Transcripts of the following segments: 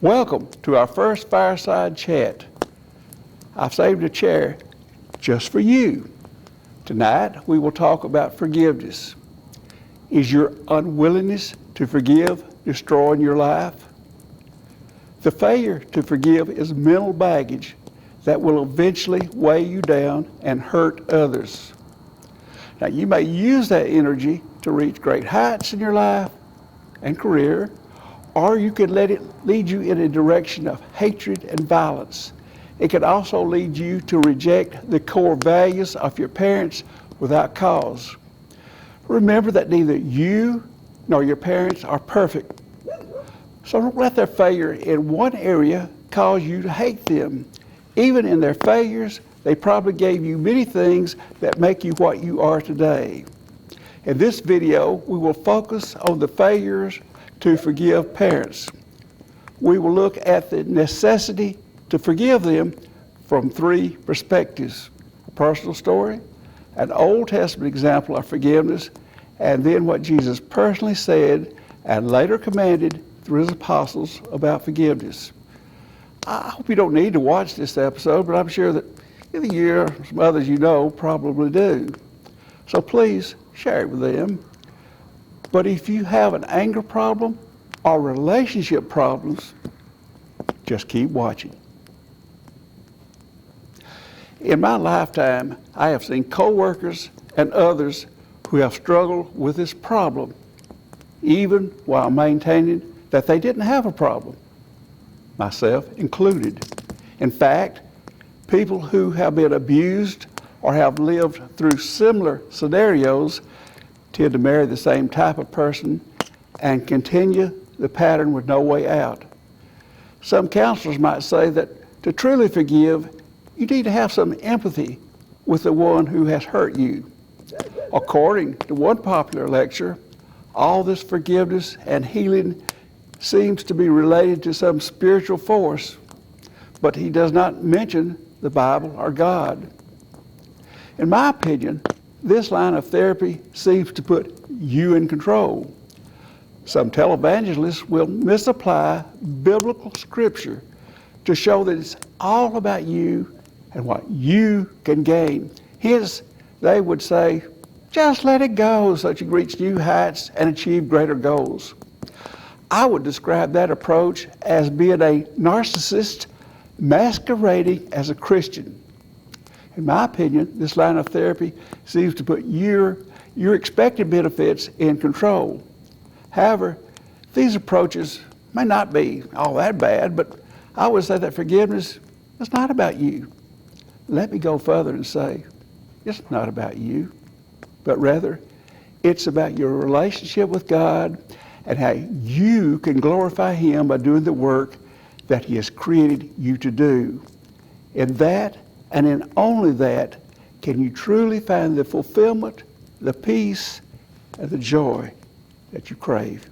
Welcome to our first fireside chat. I've saved a chair just for you. Tonight we will talk about forgiveness. Is your unwillingness to forgive destroying your life? The failure to forgive is mental baggage that will eventually weigh you down and hurt others. Now, you may use that energy to reach great heights in your life and career, or you can let it lead you in a direction of hatred and violence. It can also lead you to reject the core values of your parents without cause. Remember that neither you nor your parents are perfect. So don't let their failure in one area cause you to hate them. Even in their failures, they probably gave you many things that make you what you are today. In this video, we will focus on the failures to forgive parents. We will look at the necessity to forgive them from three perspectives: a personal story, an Old Testament example of forgiveness, and then what Jesus personally said and later commanded through his apostles about forgiveness. I hope you don't need to watch this episode, but I'm sure that either you or some others you know probably do. So please share it with them. But if you have an anger problem or relationship problems, just keep watching. In my lifetime, I have seen co-workers and others who have struggled with this problem, even while maintaining that they didn't have a problem, myself included. In fact, people who have been abused or have lived through similar scenarios tend to marry the same type of person and continue the pattern with no way out. Some counselors might say that to truly forgive, you need to have some empathy with the one who has hurt you. According to one popular lecture, all this forgiveness and healing seems to be related to some spiritual force, but he does not mention the Bible or God. In my opinion, this line of therapy seems to put you in control. Some televangelists will misapply biblical scripture to show that it's all about you and what you can gain. Hence, they would say, just let it go so that you reach new heights and achieve greater goals. I would describe that approach as being a narcissist masquerading as a Christian. In my opinion, this line of therapy seems to put your expected benefits in control. However, these approaches may not be all that bad, but I would say that forgiveness is not about you. Let me go further and say, it's not about you, but rather it's about your relationship with God and how you can glorify him by doing the work that he has created you to do. In that, and in only that, can you truly find the fulfillment, the peace, and the joy that you crave.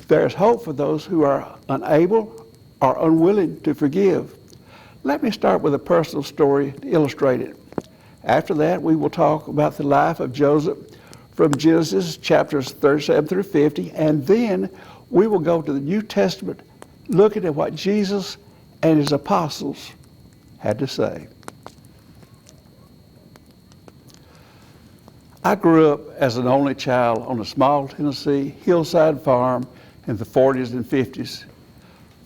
There is hope for those who are unable or unwilling to forgive. Let me start with a personal story to illustrate it. After that, we will talk about the life of Joseph from Genesis chapters 37 through 50, and then we will go to the New Testament looking at what Jesus and his apostles had to say. I grew up as an only child on a small Tennessee hillside farm in the 40s and 50s.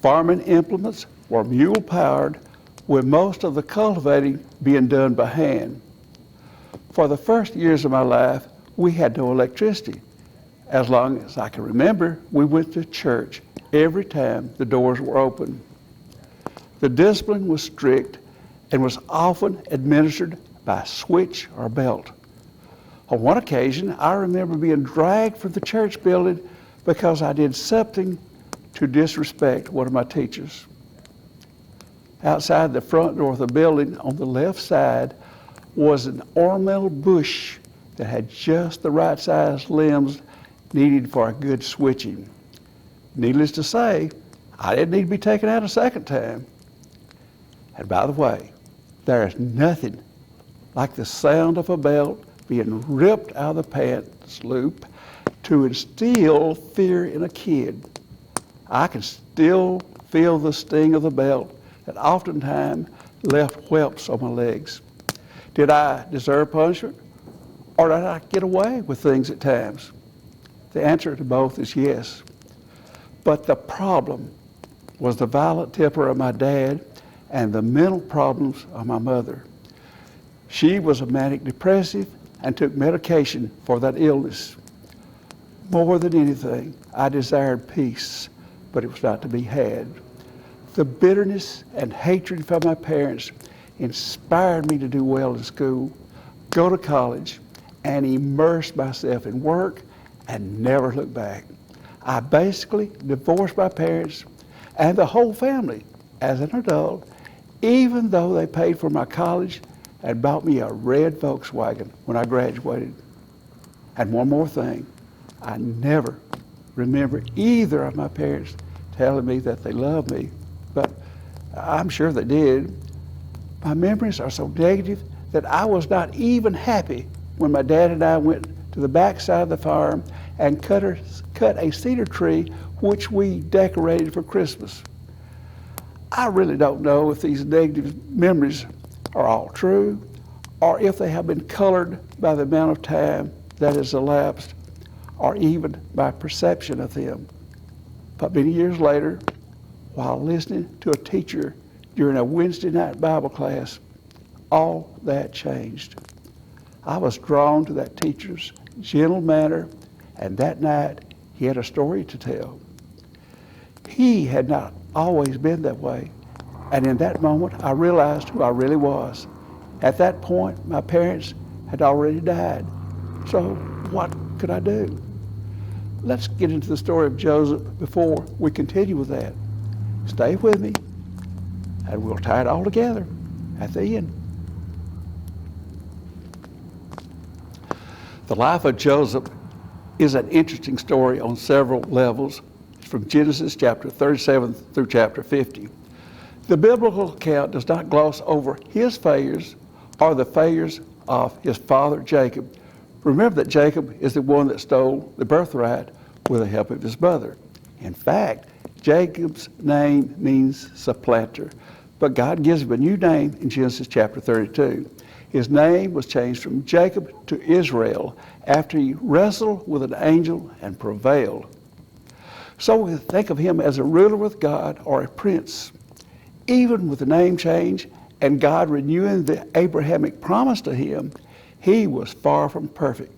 Farming implements were mule-powered, with most of the cultivating being done by hand. For the first years of my life, we had no electricity. As long as I can remember, we went to church every time the doors were open. The discipline was strict and was often administered by a switch or belt. On one occasion, I remember being dragged from the church building because I did something to disrespect one of my teachers. Outside the front door of the building on the left side was an ornamental bush that had just the right size limbs needed for a good switching. Needless to say, I didn't need to be taken out a second time. And by the way, there is nothing like the sound of a belt being ripped out of the pants loop to instill fear in a kid. I can still feel the sting of the belt that oftentimes left whelps on my legs. Did I deserve punishment, or did I get away with things at times? The answer to both is yes. But the problem was the violent temper of my dad and the mental problems of my mother. She was a manic depressive and took medication for that illness. More than anything, I desired peace, but it was not to be had. The bitterness and hatred from my parents inspired me to do well in school, go to college, and immerse myself in work and never look back. I basically divorced my parents and the whole family as an adult, even though they paid for my college and bought me a red Volkswagen when I graduated. And one more thing, I never remember either of my parents telling me that they loved me, but I'm sure they did. My memories are so negative that I was not even happy when my dad and I went to the backside of the farm and cut a cedar tree which we decorated for Christmas. I really don't know if these negative memories are all true or if they have been colored by the amount of time that has elapsed or even my perception of them. But many years later, while listening to a teacher during a Wednesday night Bible class, all that changed. I was drawn to that teacher's gentle manner, and that night he had a story to tell. He had not always been that way, and in that moment I realized who I really was. At that point, my parents had already died, so what could I do? Let's get into the story of Joseph before we continue with that. Stay with me, and we'll tie it all together at the end. The life of Joseph is an interesting story on several levels, from Genesis chapter 37 through chapter 50. The biblical account does not gloss over his failures or the failures of his father Jacob. Remember that Jacob is the one that stole the birthright with the help of his mother. In fact, Jacob's name means supplanter, but God gives him a new name in Genesis chapter 32. His name was changed from Jacob to Israel after he wrestled with an angel and prevailed. So we think of him as a ruler with God or a prince. Even with the name change and God renewing the Abrahamic promise to him, he was far from perfect.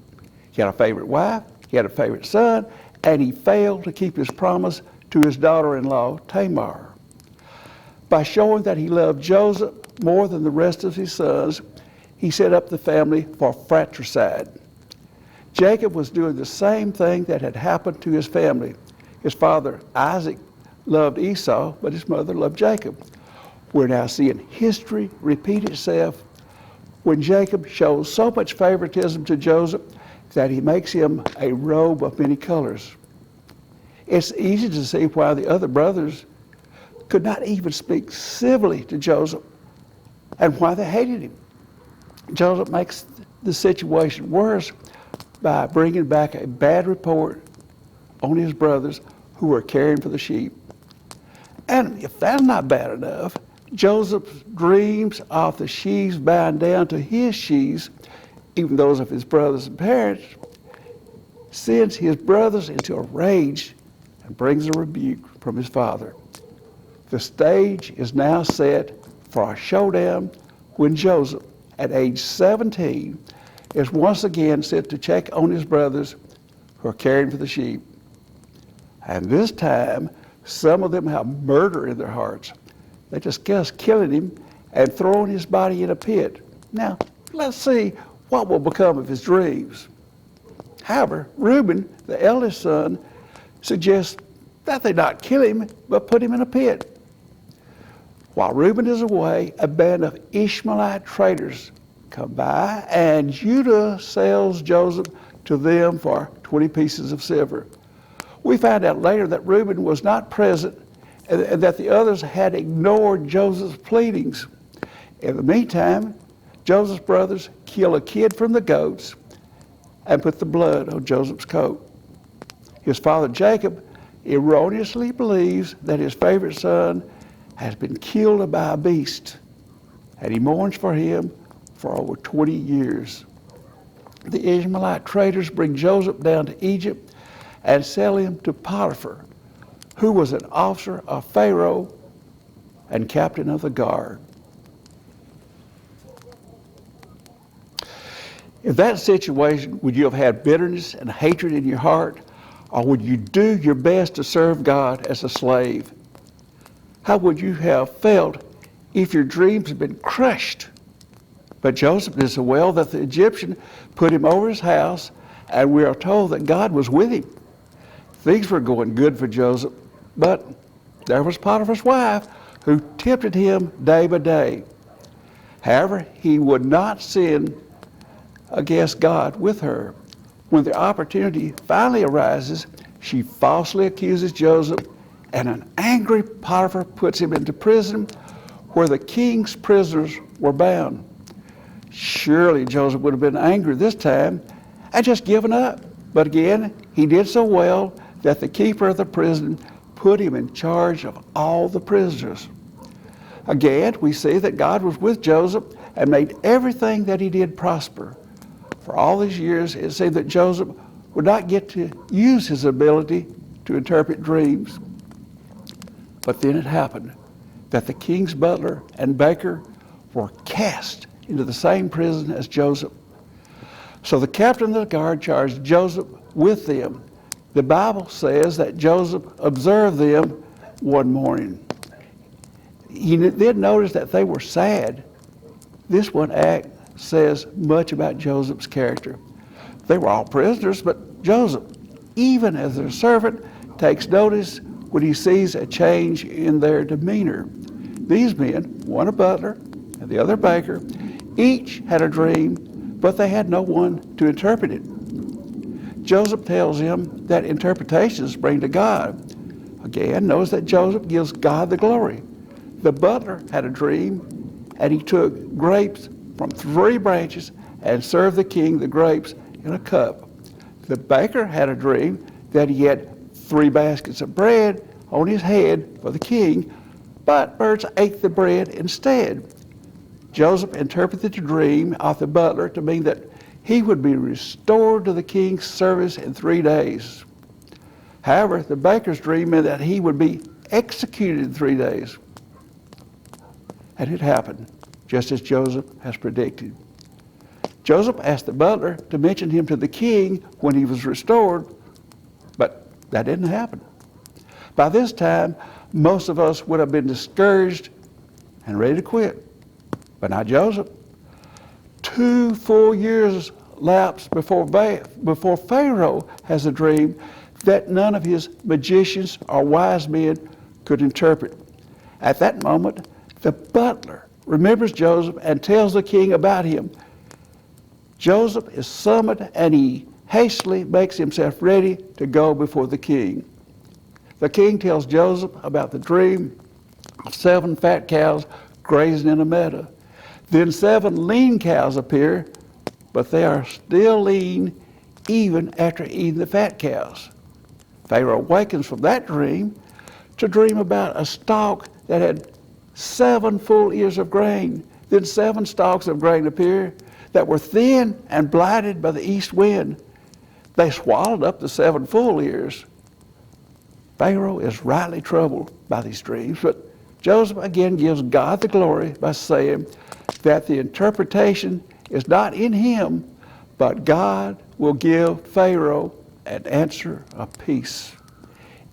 He had a favorite wife, he had a favorite son, and he failed to keep his promise to his daughter-in-law, Tamar. By showing that he loved Joseph more than the rest of his sons, he set up the family for fratricide. Jacob was doing the same thing that had happened to his family. His father Isaac loved Esau, but his mother loved Jacob. We're now seeing history repeat itself when Jacob shows so much favoritism to Joseph that he makes him a robe of many colors. It's easy to see why the other brothers could not even speak civilly to Joseph and why they hated him. Joseph makes the situation worse by bringing back a bad report on his brothers who were caring for the sheep. And if that's not bad enough, Joseph dreams of the sheaves bowing down to his sheaves, even those of his brothers and parents, sends his brothers into a rage and brings a rebuke from his father. The stage is now set for a showdown when Joseph, at age 17, is once again sent to check on his brothers who are caring for the sheep. And this time, some of them have murder in their hearts. They discuss killing him and throwing his body in a pit. Now, let's see what will become of his dreams. However, Reuben, the eldest son, suggests that they not kill him, but put him in a pit. While Reuben is away, a band of Ishmaelite traders come by, and Judah sells Joseph to them for 20 pieces of silver. We find out later that Reuben was not present and that the others had ignored Joseph's pleadings. In the meantime, Joseph's brothers kill a kid from the goats and put the blood on Joseph's coat. His father Jacob erroneously believes that his favorite son has been killed by a beast, and he mourns for him for over 20 years. The Ishmaelite traders bring Joseph down to Egypt and sell him to Potiphar, who was an officer of Pharaoh and captain of the guard. In that situation, would you have had bitterness and hatred in your heart, or would you do your best to serve God as a slave? How would you have felt if your dreams had been crushed? But Joseph did so well that the Egyptian put him over his house, and we are told that God was with him. Things were going good for Joseph, but there was Potiphar's wife who tempted him day by day. However, he would not sin against God with her. When the opportunity finally arises, she falsely accuses Joseph, and an angry Potiphar puts him into prison where the king's prisoners were bound. Surely Joseph would have been angry this time and just given up. But again, he did so well that the keeper of the prison put him in charge of all the prisoners. Again, we see that God was with Joseph and made everything that he did prosper. For all these years, it seemed that Joseph would not get to use his ability to interpret dreams. But then it happened that the king's butler and baker were cast into the same prison as Joseph. So the captain of the guard charged Joseph with them. The Bible says that Joseph observed them one morning. He then noticed that they were sad. This one act says much about Joseph's character. They were all prisoners, but Joseph, even as their servant, takes notice when he sees a change in their demeanor. These men, one a butler and the other baker, each had a dream, but they had no one to interpret it. Joseph tells him that interpretations bring to God. Again, notice that Joseph gives God the glory. The butler had a dream, and he took grapes from 3 branches and served the king the grapes in a cup. The baker had a dream that he had 3 baskets of bread on his head for the king, but birds ate the bread instead. Joseph interpreted the dream of the butler to mean that he would be restored to the king's service in 3 days. However, the baker's dream meant that he would be executed in 3 days. And it happened, just as Joseph has predicted. Joseph asked the butler to mention him to the king when he was restored, but that didn't happen. By this time, most of us would have been discouraged and ready to quit. But not Joseph. 2 full years lapse before Pharaoh has a dream that none of his magicians or wise men could interpret. At that moment, the butler remembers Joseph and tells the king about him. Joseph is summoned, and he hastily makes himself ready to go before the king. The king tells Joseph about the dream of 7 fat cows grazing in a meadow. Then 7 lean cows appear, but they are still lean even after eating the fat cows. Pharaoh awakens from that dream to dream about a stalk that had 7 full ears of grain. Then 7 stalks of grain appear that were thin and blighted by the east wind. They swallowed up the 7 full ears. Pharaoh is rightly troubled by these dreams, but Joseph again gives God the glory by saying that the interpretation is not in him, but God will give Pharaoh an answer of peace.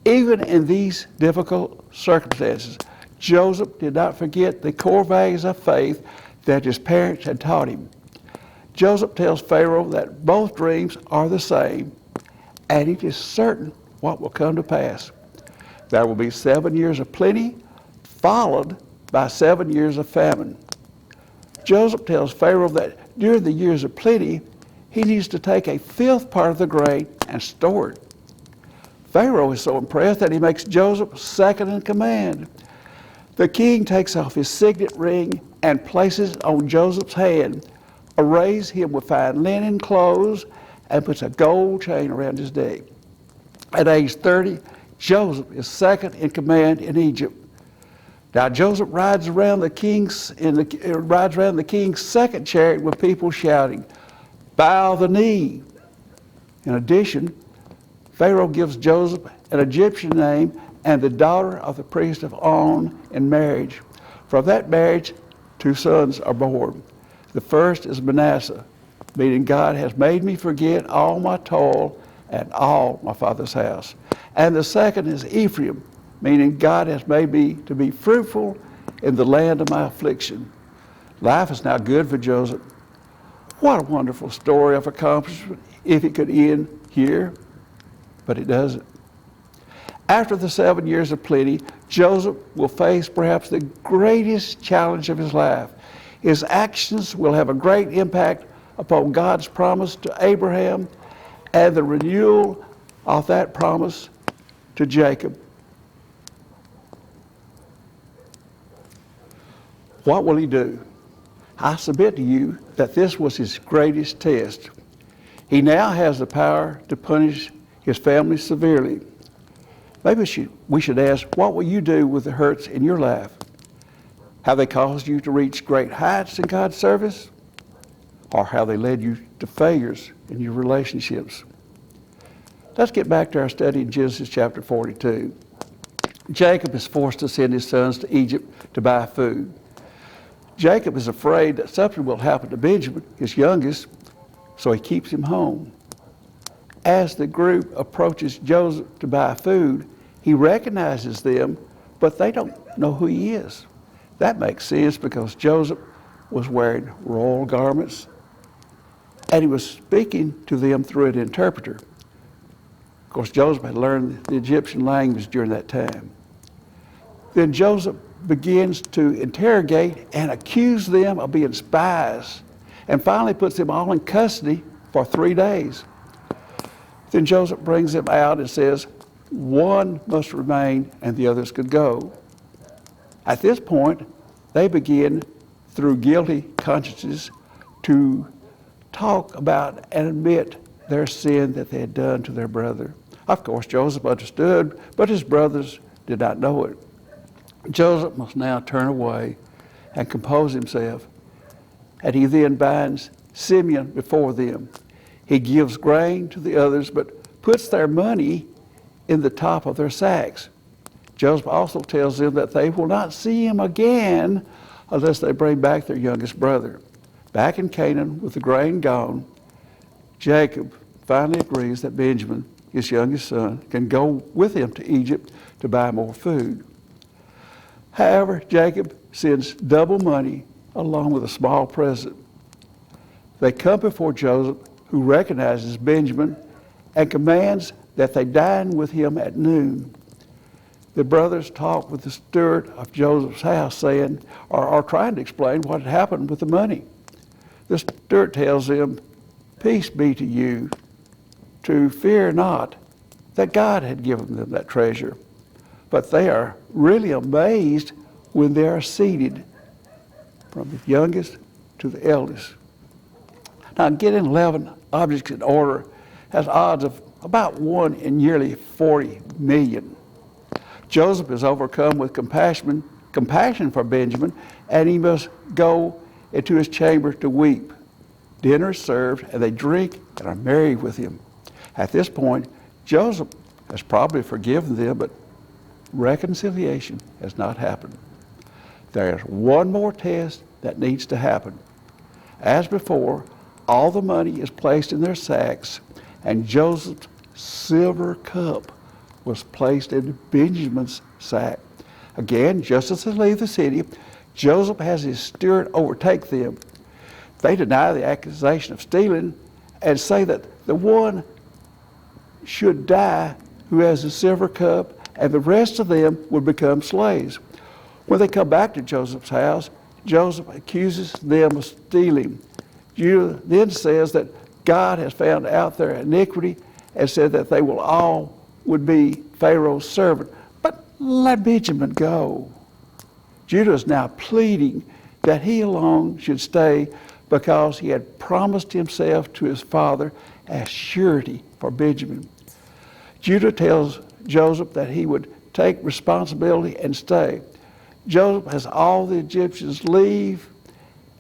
Even in these difficult circumstances, Joseph did not forget the core values of faith that his parents had taught him. Joseph tells Pharaoh that both dreams are the same, and it is certain what will come to pass. There will be 7 years of plenty, followed by 7 years of famine. Joseph tells Pharaoh that during the years of plenty, he needs to take a 5th part of the grain and store it. Pharaoh is so impressed that he makes Joseph second in command. The king takes off his signet ring and places it on Joseph's hand, arrays him with fine linen clothes, and puts a gold chain around his neck. At age 30, Joseph is second in command in Egypt. Now Joseph rides around the king's second chariot with people shouting, "Bow the knee." In addition, Pharaoh gives Joseph an Egyptian name and the daughter of the priest of On in marriage. From that marriage, 2 sons are born. The first is Manasseh, meaning God has made me forget all my toil and all my father's house. And the second is Ephraim, meaning God has made me to be fruitful in the land of my affliction. Life is now good for Joseph. What a wonderful story of accomplishment if it could end here, but it doesn't. After the 7 years of plenty, Joseph will face perhaps the greatest challenge of his life. His actions will have a great impact upon God's promise to Abraham and the renewal of that promise to Jacob. What will he do? I submit to you that this was his greatest test. He now has the power to punish his family severely. Maybe we should ask, what will you do with the hurts in your life? Have they caused you to reach great heights in God's service? Or have they led you to failures in your relationships? Let's get back to our study in Genesis chapter 42. Jacob is forced to send his sons to Egypt to buy food. Jacob is afraid that something will happen to Benjamin, his youngest, so he keeps him home. As the group approaches Joseph to buy food, he recognizes them, but they don't know who he is. That makes sense because Joseph was wearing royal garments and he was speaking to them through an interpreter. Of course, Joseph had learned the Egyptian language during that time. Then Joseph begins to interrogate and accuse them of being spies, and finally puts them all in custody for 3 days. Then Joseph brings them out and says, one must remain and the others could go. At this point, they begin, through guilty consciences, to talk about and admit their sin that they had done to their brother. Of course, Joseph understood, but his brothers did not know it. Joseph must now turn away and compose himself, and he then binds Simeon before them. He gives grain to the others, but puts their money in the top of their sacks. Joseph also tells them that they will not see him again unless they bring back their youngest brother. Back in Canaan, with the grain gone, Jacob finally agrees that Benjamin, his youngest son, can go with him to Egypt to buy more food. However, Jacob sends double money along with a small present. They come before Joseph, who recognizes Benjamin and commands that they dine with him at noon. The brothers talk with the steward of Joseph's house, saying, or trying to explain what had happened with the money. The steward tells them, "Peace be to you, to fear not," that God had given them that treasure. But they are really amazed when they are seated, from the youngest to the eldest. Now, getting 11 objects in order has odds of about 1 in nearly 40 million. Joseph is overcome with compassion for Benjamin, and he must go into his chamber to weep. Dinner is served, and they drink and are merry with him. At this point, Joseph has probably forgiven them, but reconciliation has not happened. There is one more test that needs to happen. As before, all the money is placed in their sacks, and Joseph's silver cup was placed in Benjamin's sack. Again, just as they leave the city, Joseph has his steward overtake them. They deny the accusation of stealing and say that the one should die who has the silver cup, and the rest of them would become slaves. When they come back to Joseph's house, Joseph accuses them of stealing. Judah then says that God has found out their iniquity and said that they would be Pharaoh's servant. But let Benjamin go. Judah is now pleading that he alone should stay because he had promised himself to his father as surety for Benjamin. Judah tells Joseph that he would take responsibility and stay. Joseph has all the Egyptians leave,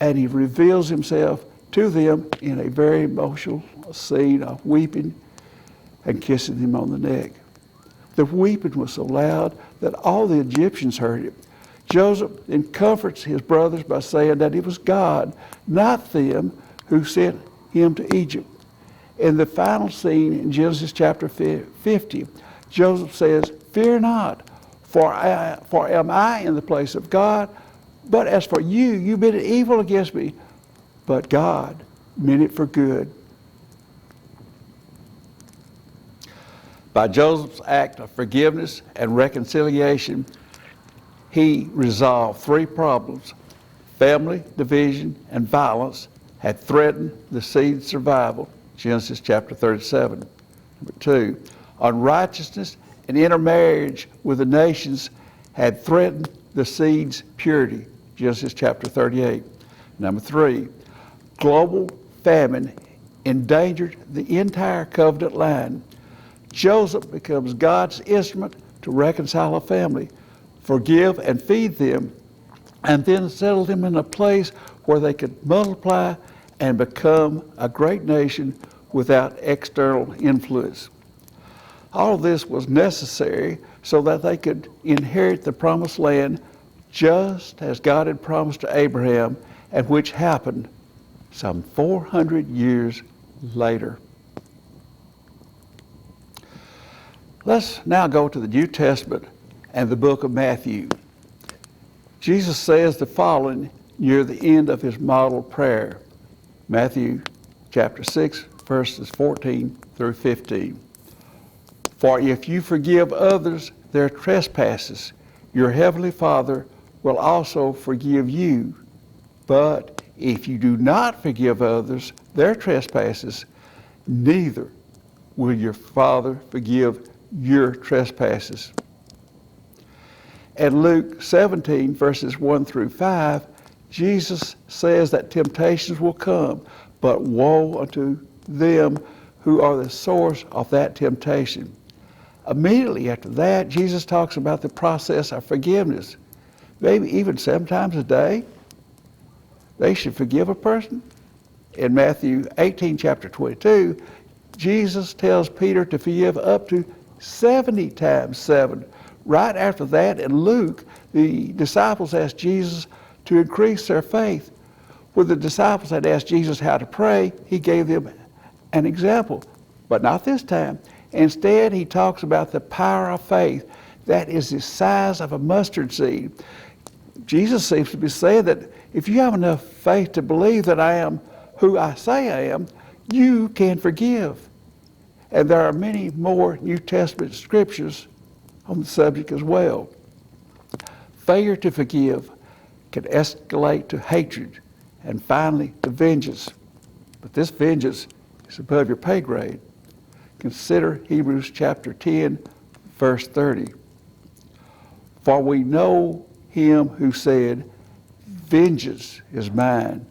and he reveals himself to them in a very emotional scene of weeping and kissing him on the neck. The weeping was so loud that all the Egyptians heard it. Joseph then comforts his brothers by saying that it was God, not them, who sent him to Egypt. In the final scene in Genesis chapter 50, Joseph says, "Fear not, for am I in the place of God? But as for you, you meant evil against me, but God meant it for good." By Joseph's act of forgiveness and reconciliation, he resolved three problems. Family division and violence had threatened the seed's survival, Genesis chapter 37. Number two, unrighteousness and intermarriage with the nations had threatened the seed's purity, Genesis chapter 38. Number three, global famine endangered the entire covenant line. Joseph becomes God's instrument to reconcile a family, forgive and feed them, and then settle them in a place where they could multiply and become a great nation without external influence. All of this was necessary so that they could inherit the promised land just as God had promised to Abraham, and which happened some 400 years later. Let's now go to the New Testament and the book of Matthew. Jesus says the following near the end of his model prayer. Matthew chapter 6, verses 14 through 15. "For if you forgive others their trespasses, your heavenly Father will also forgive you. But if you do not forgive others their trespasses, neither will your Father forgive your trespasses." In Luke 17, verses 1 through 5, Jesus says that temptations will come, but woe unto them who are the source of that temptation. Immediately after that, Jesus talks about the process of forgiveness. Maybe even 7 times a day, they should forgive a person. In Matthew 18, chapter 22, Jesus tells Peter to forgive up to 70 times 7. Right after that, in Luke, the disciples asked Jesus to increase their faith. When the disciples had asked Jesus how to pray, he gave them an example, but not this time. Instead, he talks about the power of faith that is the size of a mustard seed. Jesus seems to be saying that if you have enough faith to believe that I am who I say I am, you can forgive. And there are many more New Testament scriptures on the subject as well. Failure to forgive can escalate to hatred and finally to vengeance. But this vengeance is above your pay grade. Consider Hebrews chapter 10, verse 30. "For we know him who said, 'Vengeance is mine,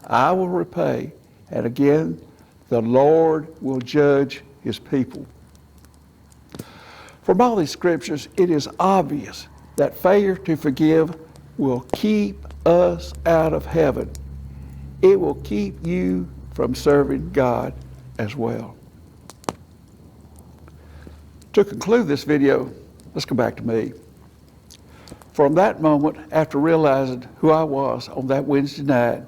I will repay,' and again, 'the Lord will judge his people.'" From all these scriptures, it is obvious that failure to forgive will keep us out of heaven. It will keep you from serving God as well. To conclude this video, let's go back to me. From that moment, after realizing who I was on that Wednesday night,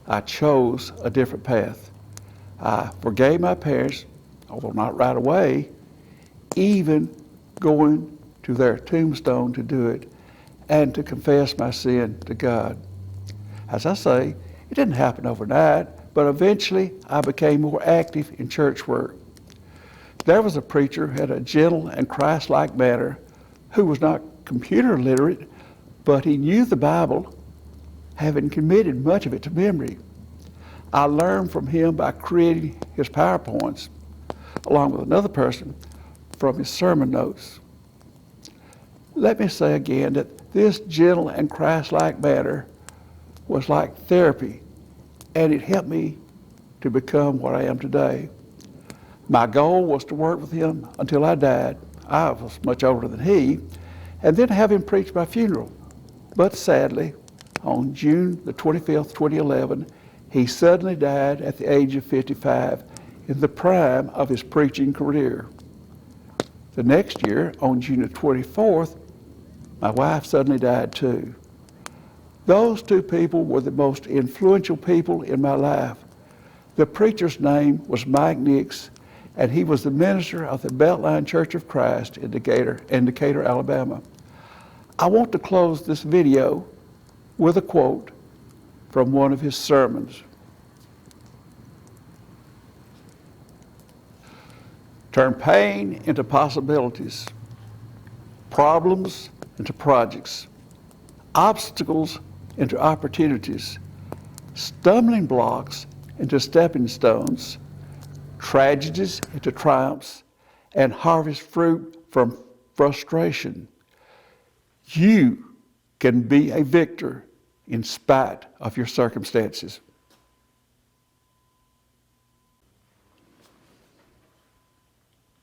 I chose a different path. I forgave my parents, although not right away, even going to their tombstone to do it and to confess my sin to God. As I say, it didn't happen overnight, but eventually I became more active in church work. There was a preacher who had a gentle and Christ-like manner who was not computer literate, but he knew the Bible, having committed much of it to memory. I learned from him by creating his PowerPoints, along with another person, from his sermon notes. Let me say again that this gentle and Christ-like manner was like therapy, and it helped me to become what I am today. My goal was to work with him until I died. I was much older than he, and then have him preach my funeral. But sadly, on June the 25th, 2011, he suddenly died at the age of 55 in the prime of his preaching career. The next year, on June the 24th, my wife suddenly died too. Those two people were the most influential people in my life. The preacher's name was Mike Nix, and he was the minister of the Beltline Church of Christ in Decatur, Alabama. I want to close this video with a quote from one of his sermons. Turn pain into possibilities, problems into projects, obstacles into opportunities, stumbling blocks into stepping stones, tragedies into triumphs, and harvest fruit from frustration. You can be a victor in spite of your circumstances.